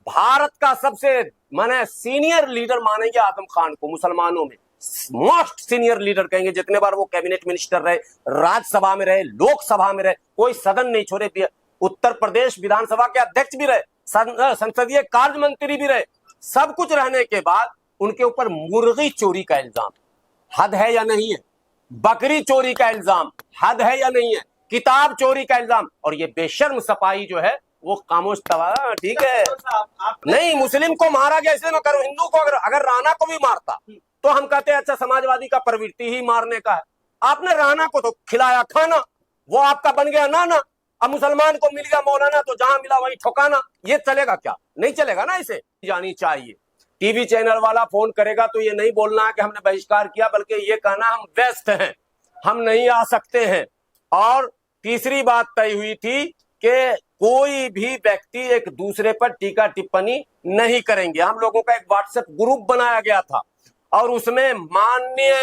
भारत का सबसे माने सीनियर लीडर मानेंगे आजम खान को, मुसलमानों में मोस्ट सीनियर लीडर कहेंगे। जितने बार वो कैबिनेट मिनिस्टर रहे, राज्यसभा में रहे, लोकसभा में रहे, कोई सदन नहीं छोड़े, उत्तर प्रदेश विधानसभा के अध्यक्ष भी रहे, संसदीय कार्य मंत्री भी रहे, सब कुछ रहने के बाद उनके ऊपर मुर्गी चोरी का इल्जाम, हद है या नहीं है? बकरी चोरी का इल्जाम, हद है या नहीं है? किताब चोरी का इल्जाम, और ये बेशर्म सपाही जो है वो खामोश तवा। ठीक है, नहीं मुस्लिम को मारा गया इसलिए मैं करूं, हिंदू को अगर राणा को भी मारता तो हम कहते हैं अच्छा समाजवादी का प्रवृत्ति ही मारने का है। आपने राणा को तो खिलाया खाना, वो आपका बन गया नाना। अब मुसलमान को मिल गया मौलाना तो जहां मिला वही ठोकाना, ये चलेगा क्या? नहीं चलेगा ना। इसे जानी चाहिए। टीवी चैनल वाला फोन करेगा तो ये नहीं बोलना है कि हमने बहिष्कार किया, बल्कि ये कहना हम व्यस्त हैं, हम नहीं आ सकते हैं। और तीसरी बात तय हुई थी कि कोई भी व्यक्ति एक दूसरे पर टीका टिप्पणी नहीं करेंगे। हम लोगों का एक व्हाट्सएप ग्रुप बनाया गया था और उसमें माननीय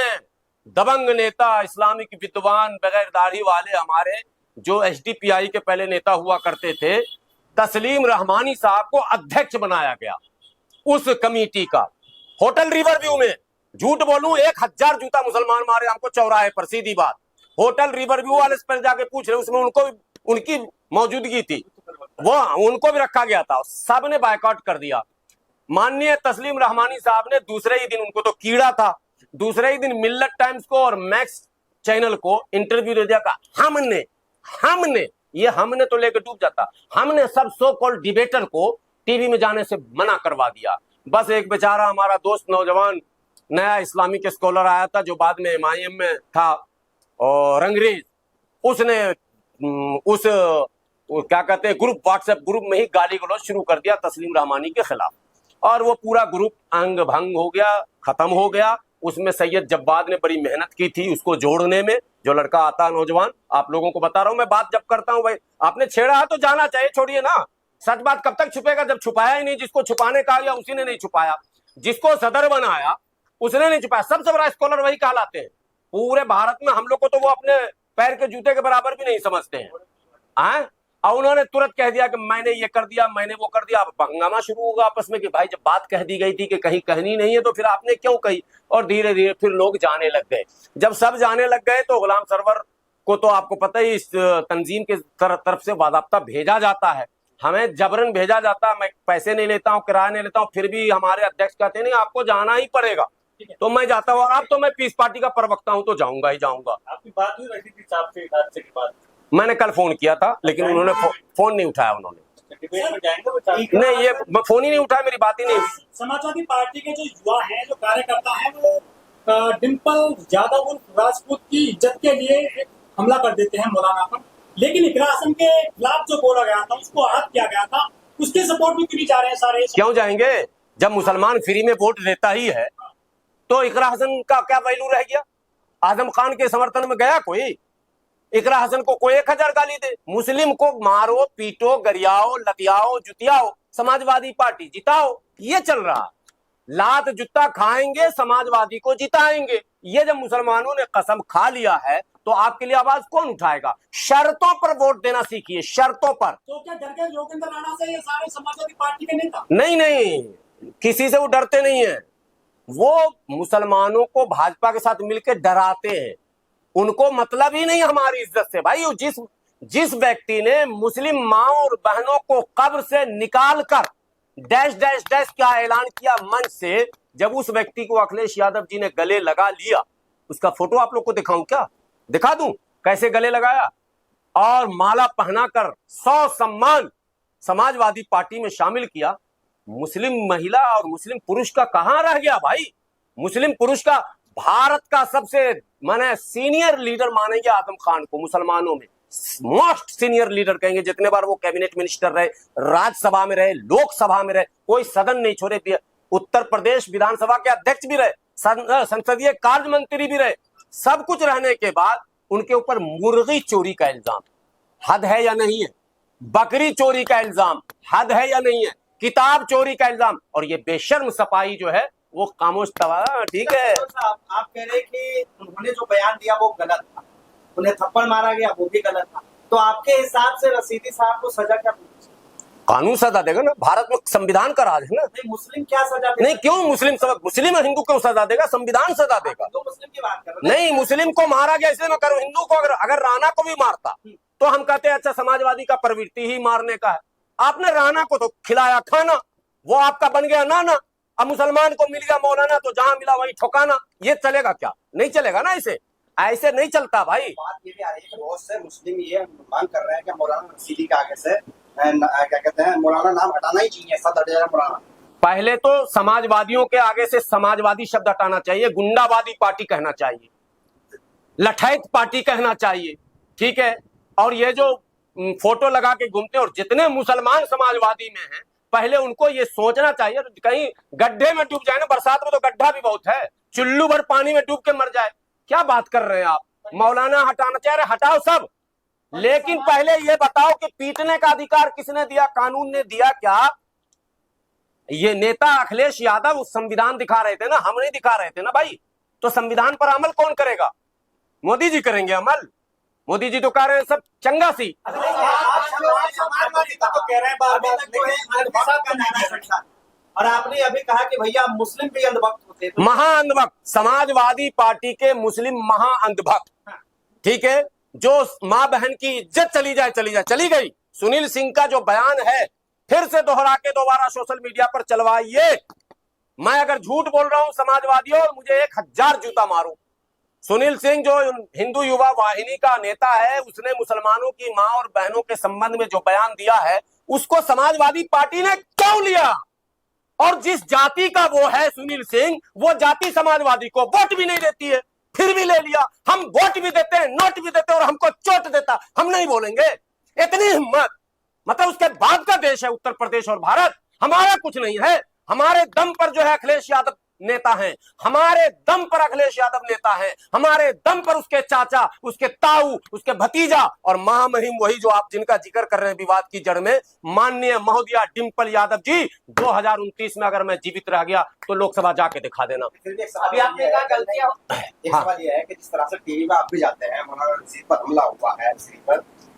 दबंग नेता, इस्लामिक विद्वान, बगैर दाढ़ी वाले हमारे जो एसडीपीआई के पहले नेता हुआ करते थे, तस्लीम रहमानी साहब को अध्यक्ष बनाया गया उस कमेटी का। होटल रिवरव्यू में, झूठ बोलूं 1000 जूता मुसलमान मारे हमको चौराहे पर, सीधी बात। होटल रिवरव्यू वाले पर जाके पूछ रहे, उसमें उनको उनकी मौजूदगी थी, वो उनको भी रखा गया था, सबने बायकॉट कर दिया। माननीय तस्लीम रहमानी साहब ने दूसरे ही दिन, उनको तो कीड़ा था, दूसरे ही दिन मिल्लत टाइम्स को और मैक्स चैनल को इंटरव्यू दे दिया का हमने ये हमने तो लेकर डूब जाता, हमने सब सो कॉल्ड डिबेटर को टीवी में जाने से मना करवा दिया। बस एक बेचारा हमारा दोस्त नौजवान नया इस्लामिक स्कॉलर आया था जो बाद में एमआईएम में था, और अंग्रेज, उसने उस क्या कहते हैं ग्रुप, व्हाट्सएप ग्रुप में ही गाली गलौज शुरू कर दिया तस्लीम रहमानी के खिलाफ, और वो पूरा ग्रुप अंग भंग हो गया, खत्म हो गया। उसमें सैयद जब्बाद ने बड़ी मेहनत की थी उसको जोड़ने में। जो लड़का आता है नौजवान, आप लोगों को बता रहा हूं मैं, बात जब करता हूं भाई आपने छेड़ा है तो जाना चाहिए, छोड़िए ना। सच बात कब तक छुपेगा जब छुपाया ही नहीं। जिसको छुपाने का गया उसी ने नहीं छुपाया, जिसको सदर बनाया उसने नहीं छुपाया। सबसे बड़ा स्कॉलर वही कहलाते हैं पूरे भारत में। हम लोग को तो वो अपने पैर के जूते के बराबर भी नहीं समझते हैं। और उन्होंने तुरंत कह दिया कि मैंने ये कर दिया, मैंने वो कर दिया। अब हंगामा शुरू होगा आपस में कि भाई जब बात कह दी गई थी कि कहीं कहनी नहीं है तो फिर आपने क्यों कही। और धीरे धीरे फिर लोग जाने लग गए। जब सब जाने लग गए तो गुलाम सरवर को तो आपको पता ही इस तंजीम के तरफ से बाज़ाब्ता भेजा जाता है, हमें जबरन भेजा जाता है। मैं पैसे नहीं लेता हूँ, किराया नहीं लेता हूँ, फिर भी हमारे अध्यक्ष कहते नहीं आपको जाना ही पड़ेगा, तो मैं जाता हूँ। और अब तो मैं पीस पार्टी का प्रवक्ता हूँ तो जाऊंगा ही जाऊंगा। आपकी बात हुई रशीदी साहब से हादसे के बाद? मैंने कल फोन किया था लेकिन उन्होंने फोन नहीं उठाया। उन्होंने नहीं, ये फोन ही नहीं उठाया, मेरी बात ही नहीं हुई। समाजवादी पार्टी के जो युवा हैं, जो कार्यकर्ता हैं, वो डिम्पल यादव राजपूत की इज्जत के लिए एक हमला कर देते हैं मौलाना पर, लेकिन इकरा हसन के खिलाफ जो बोला गया था, उसको आहत किया गया था, उसके सपोर्ट में क्यों जा रहे हैं सारे? क्यों जाएंगे? जब मुसलमान फ्री में वोट देता ही है तो इकरा हसन का क्या वैल्यू रह गया? आजम खान के समर्थन में गया कोई? इकरा हसन को कोई 1000 गाली दे, मुस्लिम को मारो, पीटो, गरियाओ, लतियाओ, जुतियाओ, समाजवादी पार्टी जिताओ, ये चल रहा। लात जुत्ता खाएंगे, समाजवादी को जिताएंगे। ये जब मुसलमानों ने कसम खा लिया है तो आपके लिए आवाज कौन उठाएगा? शर्तों पर वोट देना सीखिए, शर्तों पर। तो क्या डर गए योगेंद्र राणा से ये सारे समाजवादी पार्टी के नेता? नहीं, किसी से वो डरते नहीं है। वो मुसलमानों को भाजपा के साथ मिलकर डराते हैं, उनको मतलब ही नहीं हमारी इज्जत से। भाई जिस व्यक्ति ने मुस्लिम माओ और बहनों को कब्र से निकाल कर डैश डैश डैश क्या ऐलान किया मंच से, जब उस व्यक्ति को अखिलेश यादव जी ने गले लगा लिया, उसका फोटो आप लोग को दिखाऊं क्या? दिखा दूं कैसे गले लगाया? और माला पहनाकर 100 सम्मान समाजवादी पार्टी में शामिल किया। मुस्लिम महिला और मुस्लिम पुरुष का कहां रह गया भाई? मुस्लिम पुरुष का, भारत का सबसे माने सीनियर लीडर मानेंगे आजम खान को, मुसलमानों में मोस्ट सीनियर लीडर कहेंगे। जितने बार वो कैबिनेट मिनिस्टर रहे, राज्यसभा में रहे, लोकसभा में रहे, कोई सदन नहीं छोड़े, उत्तर प्रदेश विधानसभा के अध्यक्ष भी रहे, संसदीय कार्य मंत्री भी रहे, सब कुछ रहने के बाद उनके ऊपर मुर्गी चोरी का इल्जाम, हद है या नहीं है? बकरी चोरी का इल्जाम, हद है या नहीं है? किताब चोरी का इल्जाम, और ये बेशर्म सपाही जो है वो खामोश तवा। ठीक है, आप कह रहे कि उन्होंने जो बयान दिया वो गलत था, उन्हें थप्पड़ मारा गया वो भी गलत था, तो आपके हिसाब से रशीदी साहब को सजा क्या मिलनी चाहिए? कानून सजा देगा ना, भारत में संविधान का राज है ना। नहीं, मुस्लिम क्या सजा देगा? नहीं, क्यों मुस्लिम सबक, मुस्लिम और हिंदू क्यों सजा देगा, संविधान सजा देगा। तो मुस्लिम की बात कर रहे हैं। नहीं, मुस्लिम को मारा गया इसलिए मैं करूँ, हिंदू को अगर राणा को भी मारता तो हम कहते हैं अच्छा समाजवादी का प्रवृत्ति ही मारने का है। आपने राणा को तो खिलाया खाना, वो आपका बन गया नाना। अब मुसलमान को मिल गया मौलाना तो जहां मिला वही ठोकाना, ये चलेगा क्या? नहीं चलेगा ना, ऐसे नहीं चलता भाई। बात ये भी आ रही है कि बहुत से मुस्लिम ये मांग कर रहे हैं कि मौलाना रशीदी के आगे से क्या कहते हैं, मौलाना नाम हटाना ही चाहिए, सब हट जाए मौलाना। पहले तो समाजवादियों के आगे से समाजवादी शब्द हटाना चाहिए, गुंडावादी पार्टी कहना चाहिए, लठैत पार्टी कहना चाहिए, ठीक है। और ये जो फोटो लगा के घूमते हैं, और जितने मुसलमान समाजवादी में हैं, पहले उनको ये सोचना चाहिए, कहीं गड्ढे में डूब जाए ना, बरसात में तो गड्ढा भी बहुत है, चुल्लू भर पानी में डूब के मर जाए। क्या बात कर रहे हैं आप? मौलाना हटाना चाह रहे, हटाओ सब, लेकिन पहले ये बताओ कि पीटने का अधिकार किसने दिया? कानून ने दिया क्या? ये नेता अखिलेश यादव संविधान दिखा रहे थे ना, हम नहीं दिखा रहे थे ना भाई। तो संविधान पर अमल कौन करेगा? मोदी जी करेंगे अमल। मोदी जी तो कह रहे हैं सब चंगा सी। समाजवादी तो कह रहे हैं बार-बार, और आपने अभी कहा कि भैया मुस्लिम भी अंधभक्त होते हैं। महाअंधभक्त, समाजवादी पार्टी के मुस्लिम महाअंधभक्त, ठीक है। जो माँ बहन की इज्जत चली जाए चली गई। सुनील सिंह का जो बयान है फिर से दोहरा के दोबारा सोशल मीडिया पर चलवाइए। मैं अगर झूठ बोल रहा हूं समाजवादियों, मुझे 1000 जूता मारो। सुनील सिंह जो हिंदू युवा वाहिनी का नेता है, उसने मुसलमानों की मां और बहनों के संबंध में जो बयान दिया है, उसको समाजवादी पार्टी ने क्यों लिया? और जिस जाति का वो है सुनील सिंह, वो जाति समाजवादी को वोट भी नहीं देती है, फिर भी ले लिया। हम वोट भी देते हैं, नोट भी देते हैं, और हमको चोट देता, हम नहीं बोलेंगे? इतनी हिम्मत! मतलब उसके बाद का देश है उत्तर प्रदेश और भारत, हमारा कुछ नहीं है। हमारे दम पर जो है अखिलेश यादव नेता हैं, हमारे दम पर अखिलेश यादव नेता हैं, हमारे दम पर उसके चाचा, उसके ताऊ, उसके भतीजा और महामहिम वही जो आप जिनका जिक्र कर रहे हैं विवाद की जड़ में, माननीय महोदया डिंपल यादव जी। 2029 में अगर मैं जीवित रह गया तो लोकसभा जाके दिखा देना। अभी आपने कहा गलतियां, एक सवाल यह है कि जिस तरह से टीवी में आप भी जाते हैं, मौलाना रशीद पर हमला हुआ है,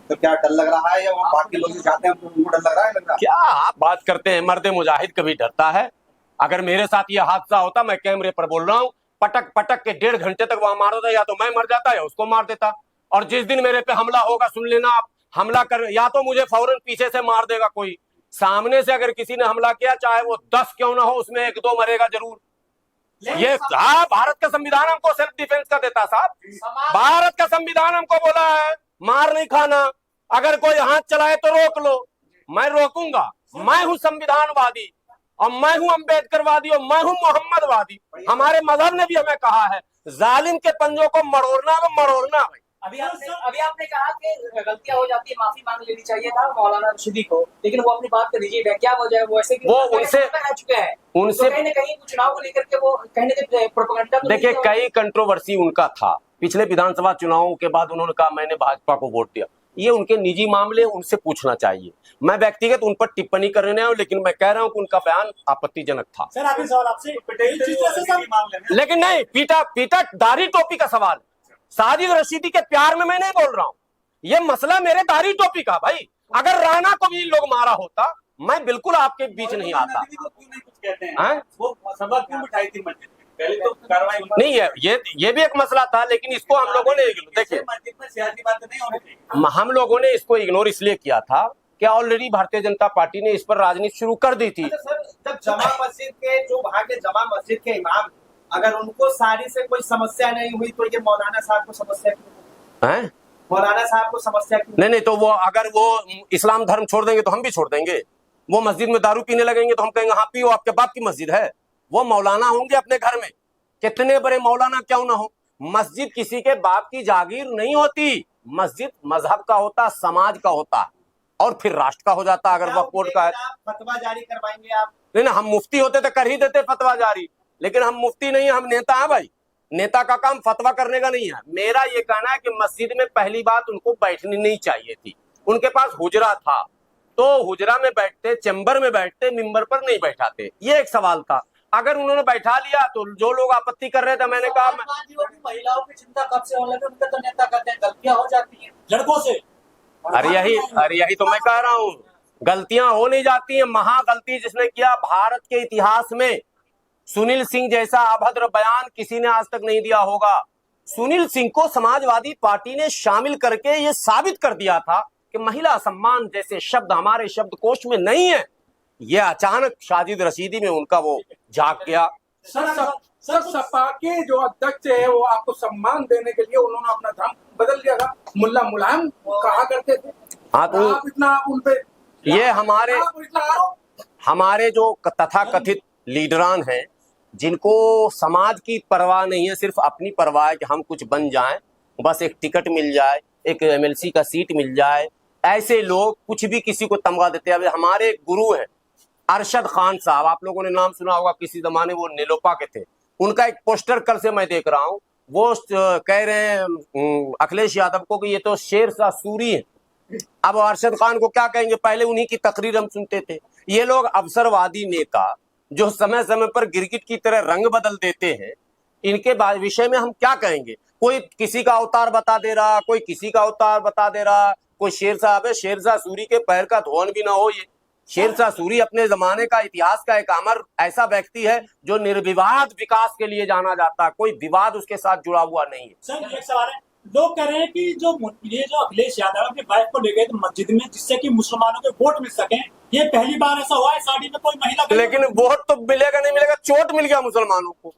तो क्या डर लग रहा है, या वहाँ बाकी लोग जो जाते हैं उनको डर लग रहा है? क्या आप बात करते हैं? मर्द मुजाहिद कभी डरता है? अगर मेरे साथ ये हादसा होता, मैं कैमरे पर बोल रहा हूं, पटक पटक के 1.5 घंटे तक वहां मार होता, या तो मैं मर जाता या उसको मार देता। और जिस दिन मेरे पे हमला होगा, सुन लेना आप, हमला कर, या तो मुझे फौरन पीछे से मार देगा कोई, सामने से अगर किसी ने हमला किया, चाहे वो 10 क्यों ना हो, उसमें 1-2 मरेगा जरूर। ये भारत का संविधान हमको सेल्फ डिफेंस का देता साहब। भारत का संविधान हमको बोला है मार नहीं खाना, अगर कोई हाथ चलाए तो रोक लो। मैं रोकूंगा? मैं हूं संविधानवादी, और मैं हूं अम्बेडकरवादी, और मैं हूं मोहम्मदवादी। हमारे मजहब ने भी हमें कहा है जालिम के पंजों को मरोड़ना है, मरोड़ना है। अभी आपने कहा कि गलतियां हो जाती है, माफी मांग लेनी चाहिए था मौलाना रशीदी को, लेकिन वो अपनी बात पे रिजिड है। क्या वजह है? वो ऐसे वो उनसे रह चुके हैं, उनसे तो कहीं न कहीं चुनाव को लेकर के वो कहीं न कहीं प्रोपेगेंडा। देखिए, कई कंट्रोवर्सी उनका था पिछले विधानसभा चुनावों के बाद। उन्होंने कहा मैंने भाजपा को वोट दिया। ये उनके निजी मामले, उनसे पूछना चाहिए। मैं व्यक्तिगत उन पर टिप्पणी करने नहीं आया, लेकिन मैं कह रहा हूं कि उनका बयान आपत्तिजनक था। सर आखिरी सवाल आपसे, लेकिन नहीं, पीटा दाढ़ी टोपी का सवाल। साजिद रशीदी के प्यार में मैं नहीं बोल रहा हूं, ये मसला मेरे दाढ़ी टोपी का। भाई अगर राणा को भी लोग मारा होता, मैं बिल्कुल आपके बीच नहीं आता। पहले तो कार्रवाई नहीं है, ये भी एक मसला था, लेकिन इसको हम लोगों ने, देखिए, सियासी बात नहीं होनी चाहिए। हम लोगों ने इसको इग्नोर इसलिए किया था कि ऑलरेडी भारतीय जनता पार्टी ने इस पर राजनीति शुरू कर दी थी। अच्छा सर, जब जमा मस्जिद के जो वहाँ के जमा मस्जिद के इमाम, अगर उनको सारी से कोई समस्या नहीं हुई, तो ये मौलाना साहब को समस्या क्यों है? मौलाना साहब को समस्या क्यों? नहीं, तो वो अगर वो इस्लाम धर्म छोड़ देंगे तो हम भी छोड़ देंगे। वो मस्जिद में दारू पीने लगेंगे तो हम कहेंगे हाँ पियो, आपके बाप की मस्जिद है। वो मौलाना होंगे अपने घर में, कितने बड़े मौलाना क्यों ना हो। मस्जिद किसी के बाप की जागीर नहीं होती। मस्जिद मजहब का होता, समाज का होता, और फिर राष्ट्र का हो जाता अगर वह कोर्ट का है। फतवा जारी करवाएंगे आप? नहीं ना, हम मुफ्ती होते तो कर ही देते फतवा जारी, लेकिन हम मुफ्ती नहीं है, हम नेता हैं भाई। नेता का काम फतवा करने का नहीं है। मेरा ये कहना है कि मस्जिद में पहली बात उनको बैठनी नहीं चाहिए थी। उनके पास हुजरा था, तो हुजरा में बैठते, चैम्बर में बैठते, मिंबर पर नहीं बैठाते। ये एक सवाल था। अगर उन्होंने बैठा लिया तो जो लोग आपत्ति कर रहे थे, मैंने कहा महिलाओं की चिंता कब से होने लगी? उनका तो नेता कहते हैं गलतियां हो जाती हैं लड़कों से। अरे यही तो मैं कह रहा हूँ। गलतियां हो नहीं जाती हैं। महागलती जिसने किया भारत के इतिहास में, सुनील सिंह जैसा अभद्र बयान किसी ने आज तक नहीं दिया होगा। सुनील सिंह को समाजवादी पार्टी ने शामिल करके ये साबित कर दिया था कि महिला सम्मान जैसे शब्द हमारे शब्दकोश में नहीं है। ये अचानक साजिद रशीदी में उनका वो जाग गया। सर सपा के जो अध्यक्ष है वो आपको सम्मान देने के लिए उन्होंने अपना धर्म बदल दिया था। मुल्ला मुलायम कहा करते थे। हाँ, तो आप इतना आप उनपे ये हमारे जो तथाकथित लीडरान हैं, जिनको समाज की परवाह नहीं है, सिर्फ अपनी परवाह है कि हम कुछ बन जाएं, बस एक टिकट मिल जाए, एक एमएलसी का सीट मिल जाए, ऐसे लोग कुछ भी किसी को तमगा देते हैं। अब हमारे गुरु हैं अरशद खान साहब, आप लोगों ने नाम सुना होगा, किसी जमाने वो नीलोपा के थे। उनका एक पोस्टर कल से मैं देख रहा हूँ, वो कह रहे हैं अखिलेश यादव को कि ये तो शेरशाह सूरी है। अब अरशद खान को क्या कहेंगे, पहले उन्हीं की तकरीर हम सुनते थे। ये लोग अवसरवादी नेता जो समय समय पर गिरगिट की तरह रंग बदल देते हैं, इनके विषय में हम क्या कहेंगे। कोई किसी का अवतार बता दे रहा, कोई किसी का अवतार बता दे रहा, कोई शेरशाह है। शेरशाह सूरी के पैर का धोन भी ना हो। ये शेरशाह सूरी अपने जमाने का इतिहास का एक अमर ऐसा व्यक्ति है जो निर्विवाद विकास के लिए जाना जाता है, कोई विवाद उसके साथ जुड़ा हुआ नहीं है। सर एक सवाल है, लोग कह रहे हैं कि ये जो अखिलेश यादव अपनी वाइफ को ले गए थे मस्जिद में जिससे कि मुसलमानों के वोट मिल सके, ये पहली बार ऐसा हुआ है साड़ी में कोई महिला। लेकिन वोट तो मिलेगा नहीं मिलेगा, चोट मिल गया मुसलमानों को।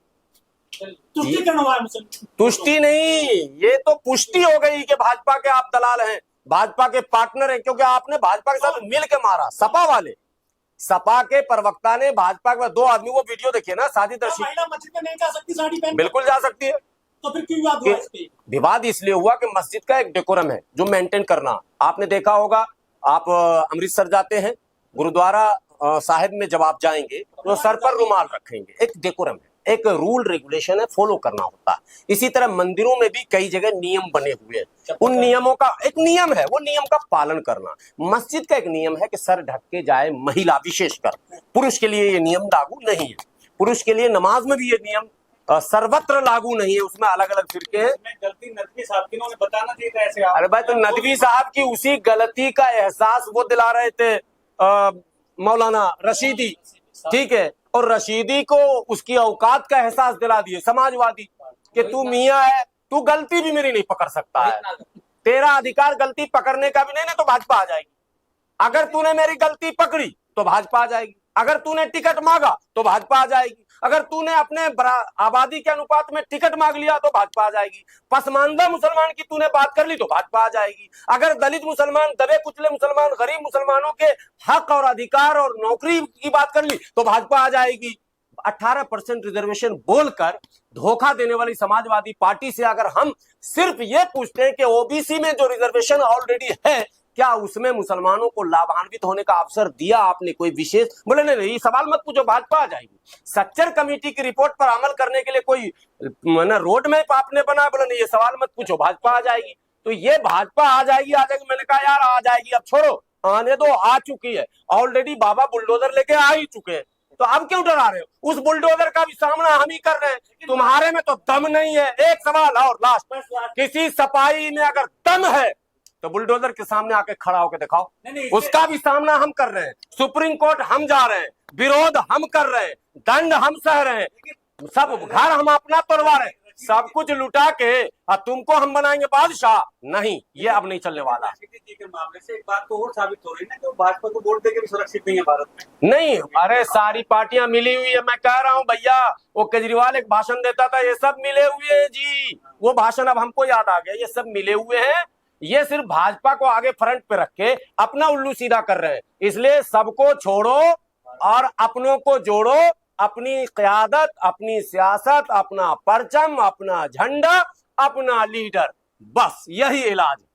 तुष्टिकरण हुआ है मुसलमान। तुष्टि नहीं, ये तो पुष्टि हो गई कि भाजपा के आप दलाल हैं, भाजपा के पार्टनर हैं, क्योंकि आपने भाजपा के साथ मिल के मारा। सपा वाले, सपा के प्रवक्ता ने भाजपा के 2 आदमी, वो वीडियो देखिए ना, साजिद रशीदी। महिला मस्जिद में नहीं जा सकती साड़ी पहन? बिल्कुल जा सकती है। तो फिर क्यों विवाद हुआ इस पे? विवाद इसलिए हुआ कि मस्जिद का एक डेकोरम है जो मेंटेन करना। आपने देखा होगा, आप अमृतसर जाते हैं, गुरुद्वारा साहिब में जब आप जाएंगे तो सर पर रुमाल रखेंगे, एक डेकोरम है, एक रूल रेगुलेशन है, फॉलो करना होता है। इसी तरह मंदिरों में भी कई जगह नियम बने हुए हैं, उन नियमों का एक नियम है, वो नियम का पालन करना। मस्जिद का एक नियम है कि सर ढक के जाए महिला, विशेषकर। पुरुष के लिए ये नियम लागू नहीं है। पुरुष के लिए नमाज में भी ये नियम सर्वत्र लागू नहीं है, उसमें अलग अलग फिरके हैं। गलती नदवी साहब की, उन्होंने बताना चाहिए था ऐसे। अरे भाई, तो नदवी साहब की उसी गलती का एहसास वो दिला रहे थे मौलाना रशीदी, ठीक है, और रशीदी को उसकी औकात का एहसास दिला दिए समाजवादी कि तू मियां है, तू गलती भी मेरी नहीं पकड़ सकता है, तेरा अधिकार गलती पकड़ने का भी नहीं, तो भाजपा आ जाएगी। अगर तूने मेरी गलती पकड़ी तो भाजपा आ जाएगी, अगर तूने टिकट मांगा तो भाजपा आ जाएगी, अगर तूने अपने आबादी के अनुपात में टिकट मांग लिया तो भाजपा आ जाएगी, पसमानदा मुसलमान की तूने बात कर ली तो भाजपा आ जाएगी, अगर दलित मुसलमान, दबे कुचले मुसलमान, गरीब मुसलमानों के हक और अधिकार और नौकरी की बात कर ली तो भाजपा आ जाएगी। 18% रिजर्वेशन बोलकर धोखा देने वाली समाजवादी पार्टी से अगर हम सिर्फ ये पूछते हैं कि ओबीसी में जो रिजर्वेशन ऑलरेडी है, क्या उसमें मुसलमानों को लाभान्वित होने का अवसर दिया आपने कोई विशेष? बोले नहीं, सवाल मत पूछो, भाजपा आ जाएगी। सच्चर कमेटी की रिपोर्ट पर अमल करने के लिए कोई रोड मैप आपने बना? बोले नहीं, ये सवाल मत पूछो, भाजपा आ जाएगी। तो ये भाजपा आ जाएगी, आ जाएगी, मैंने कहा यार आ जाएगी, अब छोड़ो, आने दो, आ चुकी है ऑलरेडी, बाबा बुलडोजर लेके आ ही चुके हैं, तो अब क्यों डरा रहे हो? उस बुलडोजर का भी सामना हम ही कर रहे हैं, तुम्हारे में तो दम नहीं है। एक सवाल और लास्ट, किसी सपाई में अगर दम है तो बुलडोजर के सामने आके खड़ा होकर दिखाओ। उसका भी सामना हम कर रहे हैं, सुप्रीम कोर्ट हम जा रहे हैं, विरोध हम कर रहे हैं, दंड हम सह रहे हैं, सब घर हम अपना तोड़वा रहे हैं, सब कुछ लुटा के तुमको हम बनाएंगे बादशाह। नहीं, ये अब नहीं चलने वाला। के मामले से एक बात तो और साबित हो रही है कि भाजपा को वोट देके भी सुरक्षित नहीं है भारत में। नहीं, अरे सारी पार्टियां मिली हुई है, मैं कह रहा हूं भैया। वो केजरीवाल एक भाषण देता था, ये सब मिले हुए हैं जी, वो भाषण अब हमको याद आ गया, ये सब मिले हुए हैं। ये सिर्फ भाजपा को आगे फ्रंट पे रख के अपना उल्लू सीधा कर रहे हैं। इसलिए सबको छोड़ो और अपनों को जोड़ो, अपनी क़यादत, अपनी सियासत, अपना परचम, अपना झंडा, अपना लीडर, बस यही इलाज है।